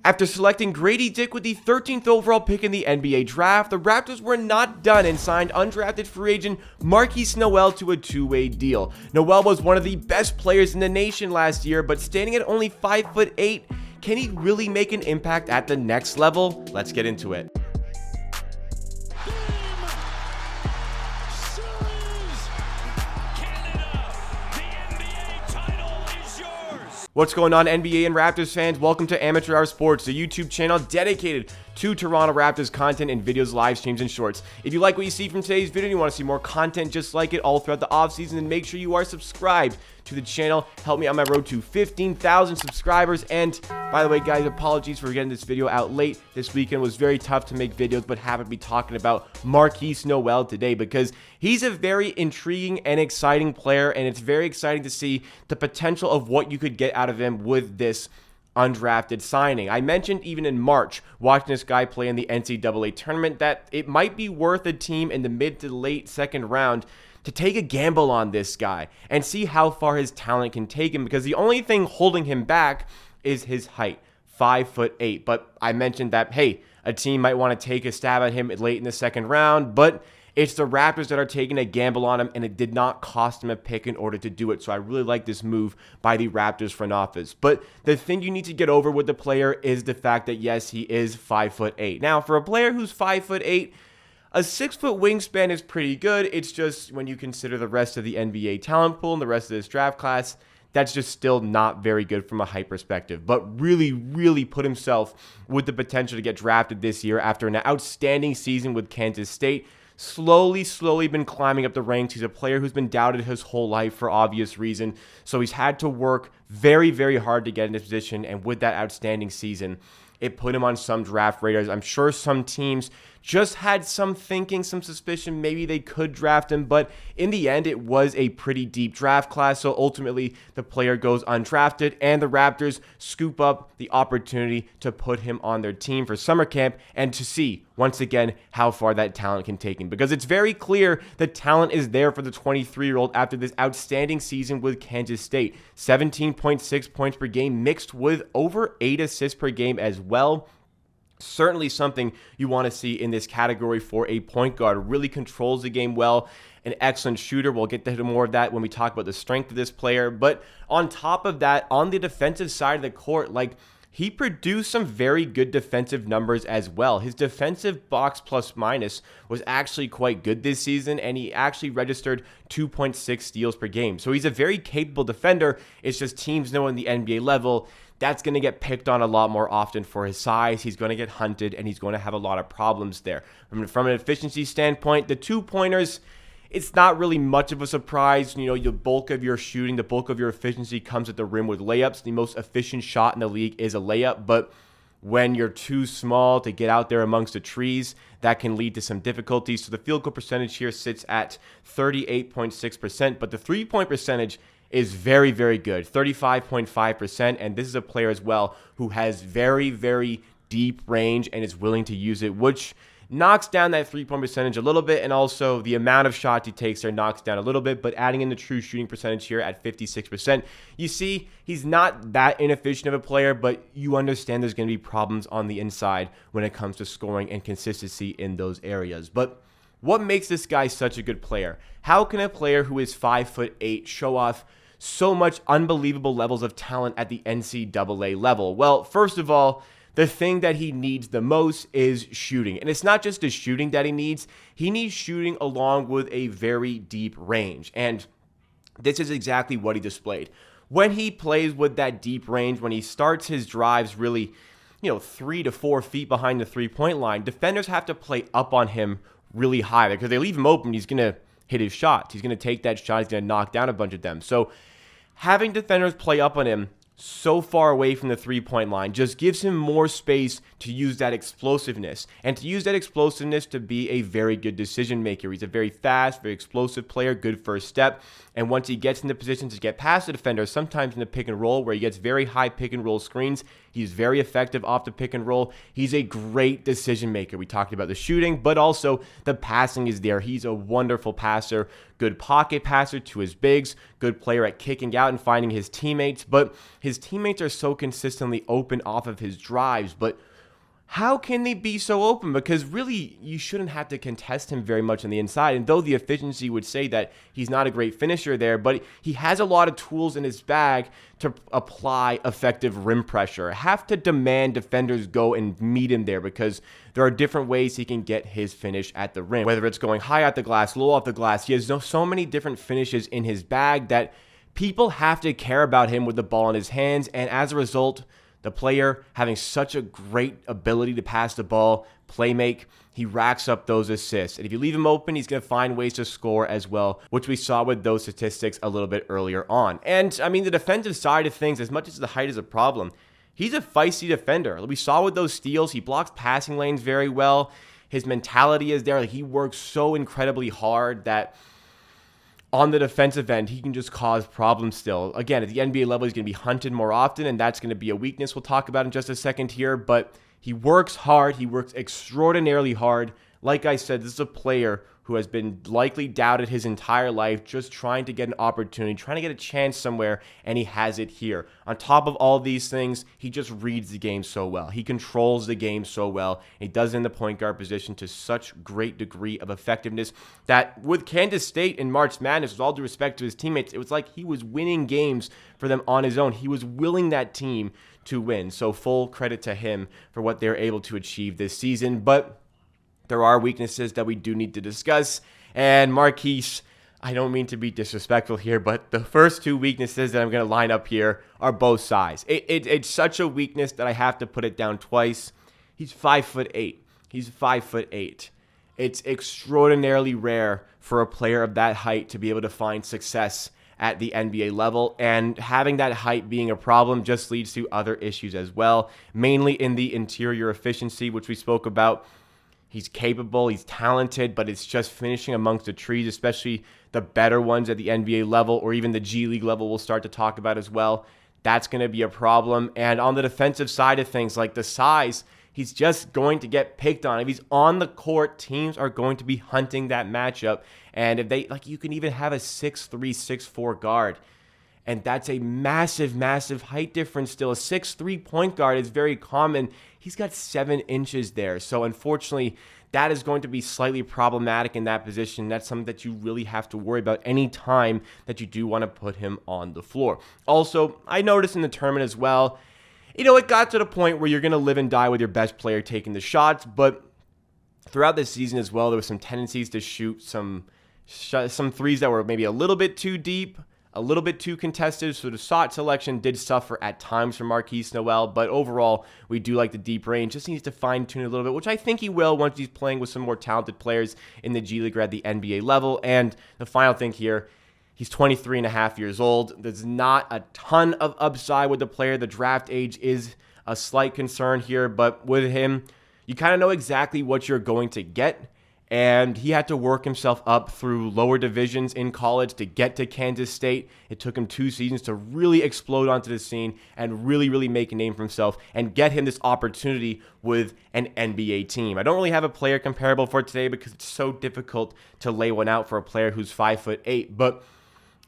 After selecting Gradey Dick with the 13th overall pick in the NBA draft, the Raptors were not done and signed undrafted free agent Markuis Nnwell to a two-way deal. Nnwell was one of the best players in the nation last year, but standing at only 5'8", can he really make an impact at the next level? Let's get into it. What's going on, NBA and Raptors fans? Welcome to Amateur Hour Sports, the YouTube channel dedicated to Toronto Raptors content in videos, live streams, and shorts. If you like what you see from today's video and you want to see more content just like it all throughout the offseason, then make sure you are subscribed to the channel. Help me on my road to 15,000 subscribers. And by the way, guys, apologies for getting this video out late. This weekend was very tough to make videos, but happy to be talking about Markuis Nnwell today because he's a very intriguing and exciting player, and it's very exciting to see the potential of what you could get out of him with this undrafted signing. I mentioned even in March, watching this guy play in the NCAA tournament, that it might be worth a team in the mid to late second round to take a gamble on this guy and see how far his talent can take him, because the only thing holding him back is his height, 5'8". But I mentioned that, hey, a team might want to take a stab at him late in the second round, but it's the Raptors that are taking a gamble on him, and it did not cost him a pick in order to do it. So I really like this move by the Raptors front office. But the thing you need to get over with the player is the fact that, yes, he is 5'8". Now, for a player who's 5'8", a 6-foot wingspan is pretty good. It's just when you consider the rest of the NBA talent pool and the rest of this draft class, that's just still not very good from a height perspective. But really put himself with the potential to get drafted this year after an outstanding season with Kansas State. Slowly been climbing up the ranks. He's a player who's been doubted his whole life for obvious reason. So he's had to work very hard to get in this position. And with that outstanding season, it put him on some draft radars. I'm sure some teams just had some thinking, some suspicion maybe they could draft him, but in the end, it was a pretty deep draft class. So ultimately, the player goes undrafted, and the Raptors scoop up the opportunity to put him on their team for summer camp and to see, once again, how far that talent can take him. Because it's very clear the talent is there for the 23-year-old after this outstanding season with Kansas State. 17.6 points per game mixed with over 8 assists per game as well. Certainly something you want to see in this category for a point guard. Really controls the game well. An excellent shooter. We'll get to more of that when we talk about the strength of this player. But on top of that, on the defensive side of the court, he produced some very good defensive numbers as well. His defensive box plus minus was actually quite good this season, and he actually registered 2.6 steals per game. So he's a very capable defender. It's just teams know in the NBA level, that's going to get picked on a lot more often for his size. He's going to get hunted, and he's going to have a lot of problems there. From an efficiency standpoint, the two-pointers, it's not really much of a surprise. You know, the bulk of your shooting, the bulk of your efficiency comes at the rim with layups. The most efficient shot in the league is a layup, but when you're too small to get out there amongst the trees, that can lead to some difficulties. So the field goal percentage here sits at 38.6%, but the three-point percentage is very good, 35.5%, and this is a player as well who has very deep range and is willing to use it, which knocks down that three-point percentage a little bit, and also the amount of shots he takes there knocks down a little bit, but adding in the true shooting percentage here at 56%, you see he's not that inefficient of a player, but you understand there's going to be problems on the inside when it comes to scoring and consistency in those areas. But what makes this guy such a good player? How can a player who is 5'8" show off so much unbelievable levels of talent at the NCAA level? Well, first of all, the thing that he needs the most is shooting. And it's not just the shooting that he needs shooting along with a very deep range. And this is exactly what he displayed. When he plays with that deep range, when he starts his drives really, 3 to 4 feet behind the three-point line, defenders have to play up on him really high because they leave him open, he's going to hit his shots. He's going to take that shot. He's going to knock down a bunch of them. So having defenders play up on him so far away from the three-point line just gives him more space to use that explosiveness and to use that explosiveness to be a very good decision maker. He's a very fast, very explosive player, good first step. And once he gets into positions to get past the defender, sometimes in the pick and roll where he gets very high pick and roll screens, he's very effective off the pick and roll. He's a great decision maker. We talked about the shooting, but also the passing is there. He's a wonderful passer, good pocket passer to his bigs, good player at kicking out and finding his teammates, but his teammates are so consistently open off of his drives. But how can they be so open? Because really, you shouldn't have to contest him very much on the inside. And though the efficiency would say that he's not a great finisher there, but he has a lot of tools in his bag to apply effective rim pressure. Have to demand defenders go and meet him there, because there are different ways he can get his finish at the rim. Whether it's going high at the glass, low off the glass, he has so many different finishes in his bag that people have to care about him with the ball in his hands. And as a result, the player having such a great ability to pass the ball, play make, he racks up those assists. And if you leave him open, he's going to find ways to score as well, which we saw with those statistics a little bit earlier on. And I mean, the defensive side of things, as much as the height is a problem, he's a feisty defender. We saw with those steals, he blocks passing lanes very well. His mentality is there. Like, he works so incredibly hard that on the defensive end, he can just cause problems still. Again, at the NBA level, he's going to be hunted more often, and that's going to be a weakness we'll talk about in just a second here. But he works hard. He works extraordinarily hard. Like I said, this is a player who has been likely doubted his entire life, just trying to get an opportunity, trying to get a chance somewhere, and he has it here. On top of all these things, he just reads the game so well. He controls the game so well. He does it in the point guard position to such great degree of effectiveness that with Kansas State in March Madness, with all due respect to his teammates, it was like he was winning games for them on his own. He was willing that team to win. So full credit to him for what they're able to achieve this season. But there are weaknesses that we do need to discuss. And Markuis, I don't mean to be disrespectful here, but the first two weaknesses that I'm going to line up here are both size. It's such a weakness that I have to put it down twice. He's 5'8". He's 5'8". It's extraordinarily rare for a player of that height to be able to find success at the NBA level, and having that height being a problem just leads to other issues as well, mainly in the interior efficiency, which we spoke about. He's capable, he's talented, but it's just finishing amongst the trees, especially the better ones at the NBA level or even the G League level we'll start to talk about as well. That's going to be a problem. And on the defensive side of things, like the size, he's just going to get picked on. If he's on the court, teams are going to be hunting that matchup. And if they, like, you can even have a 6'3", 6'4" guard. And that's a massive, massive height difference still. A 6'3" point guard is very common. He's got 7 inches there. So unfortunately, that is going to be slightly problematic in that position. That's something that you really have to worry about any time that you do want to put him on the floor. Also, I noticed in the tournament as well, it got to the point where you're going to live and die with your best player taking the shots. But throughout this season as well, there were some tendencies to shoot some threes that were maybe a little bit too deep, a little bit too contested, so the shot selection did suffer at times for Markuis Nnwell, but overall, we do like the deep range. Just needs to fine-tune it a little bit, which I think he will once he's playing with some more talented players in the G League or at the NBA level. And the final thing here, he's 23 and a half years old. There's not a ton of upside with the player. The draft age is a slight concern here, but with him, you kind of know exactly what you're going to get. And he had to work himself up through lower divisions in college to get to Kansas State. It took him 2 seasons to really explode onto the scene and really, really make a name for himself and get him this opportunity with an NBA team. I don't really have a player comparable for today because it's so difficult to lay one out for a player who's 5'8", but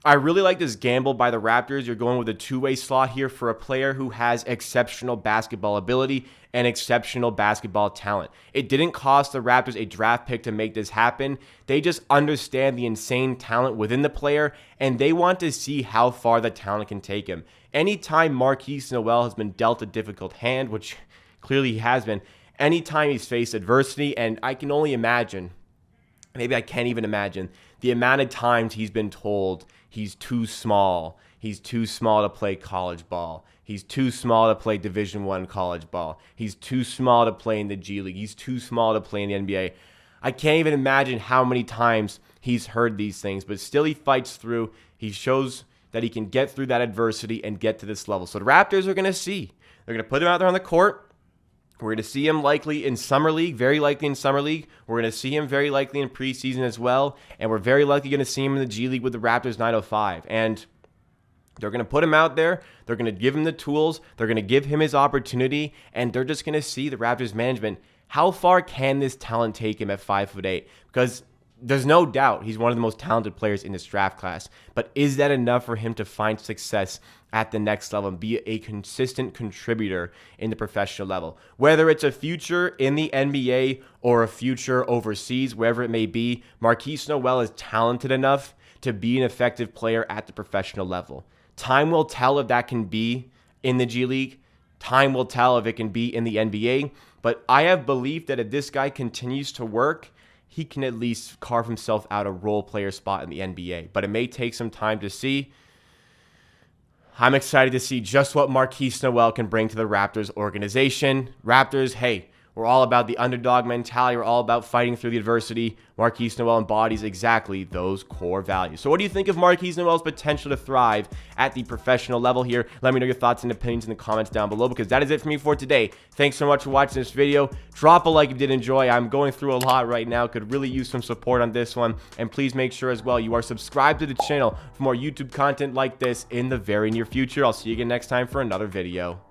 I really like this gamble by the Raptors. You're going with a two-way slot here for a player who has exceptional basketball ability and exceptional basketball talent. It didn't cost the Raptors a draft pick to make this happen. They just understand the insane talent within the player, and they want to see how far the talent can take him. Anytime Markuis Nnwell has been dealt a difficult hand, which clearly he has been, anytime he's faced adversity, and I can only imagine, maybe I can't even imagine, the amount of times he's been told he's too small. He's too small to play college ball. He's too small to play Division I college ball. He's too small to play in the G League. He's too small to play in the NBA. I can't even imagine how many times he's heard these things, but still he fights through. He shows that he can get through that adversity and get to this level. So the Raptors are going to see. They're going to put him out there on the court. We're going to see him likely in Summer League, very likely in Summer League. We're going to see him very likely in preseason as well. And we're very likely going to see him in the G League with the Raptors 905. And they're going to put him out there. They're going to give him the tools. They're going to give him his opportunity. And they're just going to see the Raptors management. How far can this talent take him at 5'8"? Because there's no doubt he's one of the most talented players in this draft class. But is that enough for him to find success at the next level and be a consistent contributor in the professional level? Whether it's a future in the NBA or a future overseas, wherever it may be, Markuis Nnwell is talented enough to be an effective player at the professional level. Time will tell if that can be in the G League. Time will tell if it can be in the NBA. But I have belief that if this guy continues to work, he can at least carve himself out a role player spot in the NBA. But it may take some time to see. I'm excited to see just what Markuis Nnwell can bring to the Raptors organization. Raptors, hey, we're all about the underdog mentality. We're all about fighting through the adversity. Markuis Nnwell embodies exactly those core values. So what do you think of Markuis Nnwell's potential to thrive at the professional level here? Let me know your thoughts and opinions in the comments down below, because that is it for me for today. Thanks so much for watching this video. Drop a like if you did enjoy. I'm going through a lot right now. Could really use some support on this one. And please make sure as well you are subscribed to the channel for more YouTube content like this in the very near future. I'll see you again next time for another video.